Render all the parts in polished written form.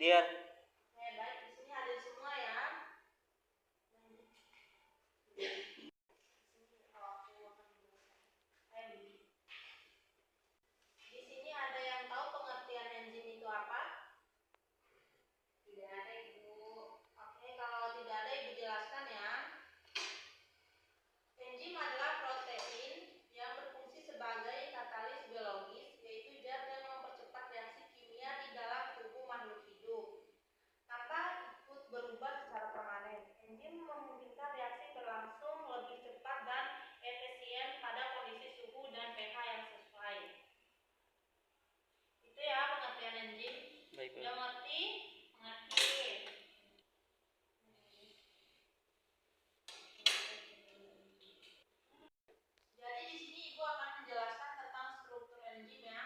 Dian. Baik, di sini ada semua ya. Di sini ada yang tahu pengertian enzim itu apa? Tidak ada, Ibu. Oke, kalau tidak ada, Ibu jelaskan ya. Enzim adalah protein yang berfungsi sebagai katalis biologis, yaitu zat yang mempercepat reaksi kimia di dalam tubuh makhluk hidup tanpa ikut berubah secara permanen. Enzim memungkinkan reaksi berlangsung lebih cepat dan efisien pada kondisi suhu dan pH yang sesuai. Itu ya pengertian enzim. Baik, Udah ngerti? Mengerti. Jadi di sini Ibu akan menjelaskan tentang struktur enzim ya.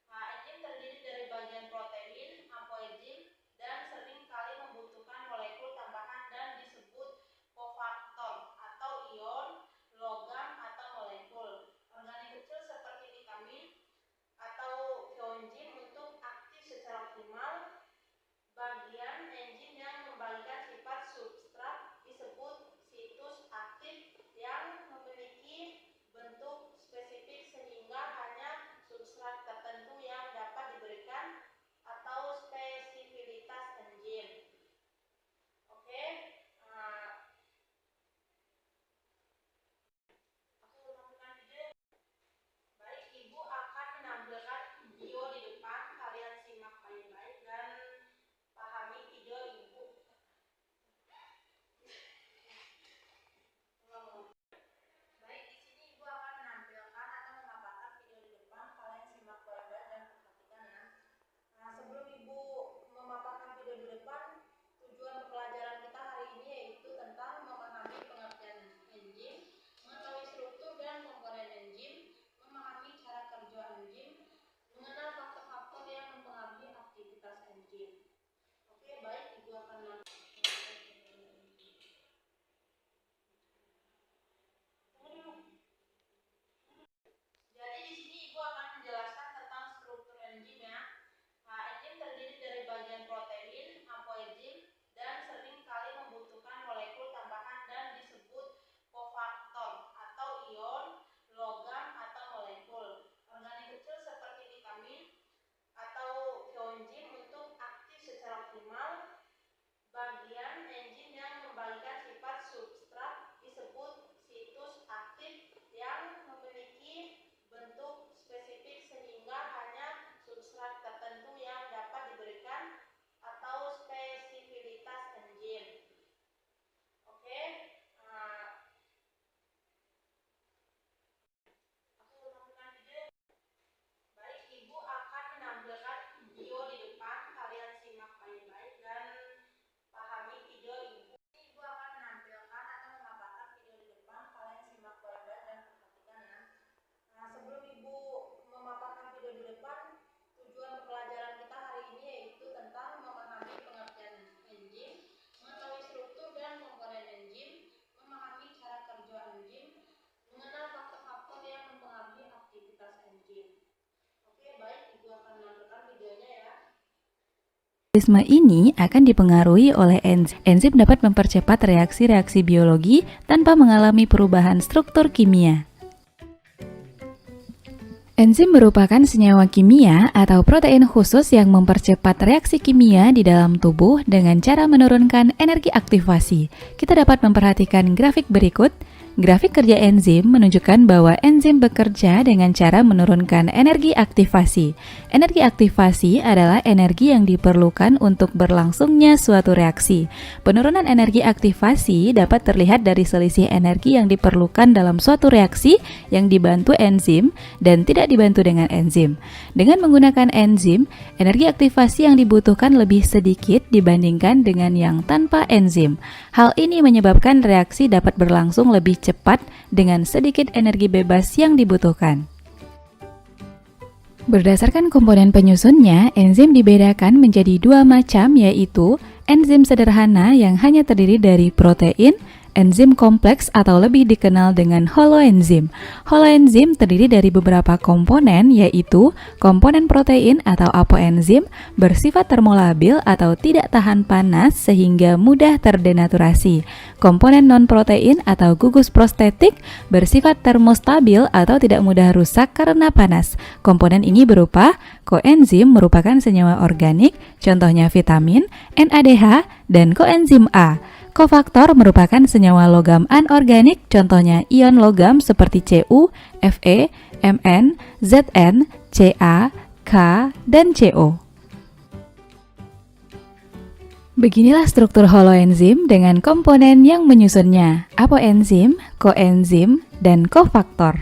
Enzim terdiri dari bagian protein, apoenzim, dan sering kali membutuhkan molekul tambahan dan disebut kofaktor atau ion, logam atau molekul. Organik kecil seperti vitamin atau koenzim untuk aktif secara optimal. Bagian enzim yang membalikan sifat substrat disebut situs aktif yang memiliki bentuk spesifik sehingga hanya substrat tertentu yang dapat diberikan atau spesifitas enzim. Oke. Baik, Ibu akan menampilkan video di depan. Kalian simak baik-baik dan pahami video Ibu. Baik, di sini Ibu akan menampilkan atau memaparkan video di depan. Kalian simak baik-baik dan perhatikan ya. Sebelum Ibu memaparkan video di depan, tujuan pelajaran kita hari ini yaitu tentang memahami pengertian enzim, mengetahui struktur dan komponen enzim, memahami cara kerja enzim, mengenal faktor-faktor yang mempengaruhi aktivitas enzim. Oke, baik, Ibu akan Jadi di sini Ibu akan menjelaskan tentang struktur enzim ya. Enzim terdiri dari bagian protein, apoenzim, dan sering kali membutuhkan molekul tambahan dan disebut kofaktor atau ion, logam atau molekul. Organik kecil seperti vitamin atau koenzim untuk aktif secara optimal. Bagian enzim yang membalikan sifat substrat disebut situs aktif yang memiliki bentuk spesifik sehingga hanya substrat tertentu yang dapat diberikan atau spesifitas enzim. Oke. Baik, Ibu akan menampilkan video di depan. Kalian simak baik-baik dan pahami video Ibu. Ibu akan menampilkan atau memaparkan video di depan. Kalian simak baik-baik dan perhatikan ya. Sebelum Ibu memaparkan video di depan, tujuan pelajaran kita hari ini yaitu tentang memahami pengertian enzim, mengetahui struktur dan komponen enzim, memahami cara kerja enzim, mengenal faktor-faktor yang mempengaruhi aktivitas enzim. Oke, baik, Ibu akan menampilkan videonya ya. Metabolisme ini akan dipengaruhi oleh enzim. Enzim dapat mempercepat reaksi-reaksi biologi tanpa mengalami perubahan struktur kimia. Enzim merupakan senyawa kimia atau protein khusus yang mempercepat reaksi kimia di dalam tubuh dengan cara menurunkan energi aktivasi. Kita dapat memperhatikan grafik berikut. Grafik kerja enzim menunjukkan bahwa enzim bekerja dengan cara menurunkan energi aktivasi. Energi aktivasi adalah energi yang diperlukan untuk berlangsungnya suatu reaksi. Penurunan energi aktivasi dapat terlihat dari selisih energi yang diperlukan dalam suatu reaksi yang dibantu enzim dan tidak dibantu dengan enzim. Dengan menggunakan enzim, energi aktivasi yang dibutuhkan lebih sedikit dibandingkan dengan yang tanpa enzim. Hal ini menyebabkan reaksi dapat berlangsung lebih cepat dengan sedikit energi bebas yang dibutuhkan. Berdasarkan komponen penyusunnya, enzim dibedakan menjadi dua macam, yaitu enzim sederhana yang hanya terdiri dari protein enzim kompleks atau lebih dikenal dengan holoenzim. Holoenzim terdiri dari beberapa komponen, yaitu komponen protein atau apoenzim bersifat termolabil atau tidak tahan panas sehingga mudah terdenaturasi. Komponen non-protein atau gugus prostetik bersifat termostabil atau tidak mudah rusak karena panas. Komponen ini berupa koenzim merupakan senyawa organik, contohnya vitamin, NADH, dan koenzim A. Kofaktor merupakan senyawa logam anorganik, contohnya ion logam seperti Cu, Fe, Mn, Zn, Ca, K, dan Co. Beginilah struktur holoenzim dengan komponen yang menyusunnya: apoenzim, koenzim, dan kofaktor.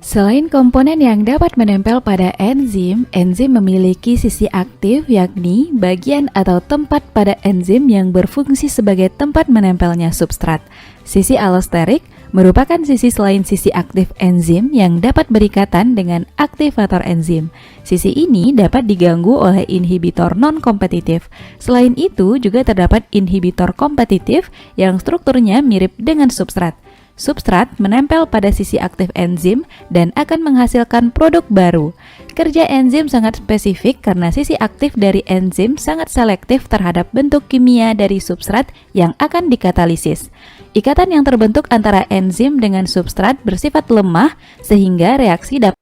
Selain komponen yang dapat menempel pada enzim, enzim memiliki sisi aktif, yakni bagian atau tempat pada enzim yang berfungsi sebagai tempat menempelnya substrat. Sisi alosterik merupakan sisi selain sisi aktif enzim yang dapat berikatan dengan aktivator enzim. Sisi ini dapat diganggu oleh inhibitor non-kompetitif. Selain itu, juga terdapat inhibitor kompetitif yang strukturnya mirip dengan substrat. Substrat menempel pada sisi aktif enzim dan akan menghasilkan produk baru. Kerja enzim sangat spesifik karena sisi aktif dari enzim sangat selektif terhadap bentuk kimia dari substrat yang akan dikatalisis. Ikatan yang terbentuk antara enzim dengan substrat bersifat lemah sehingga reaksi dapat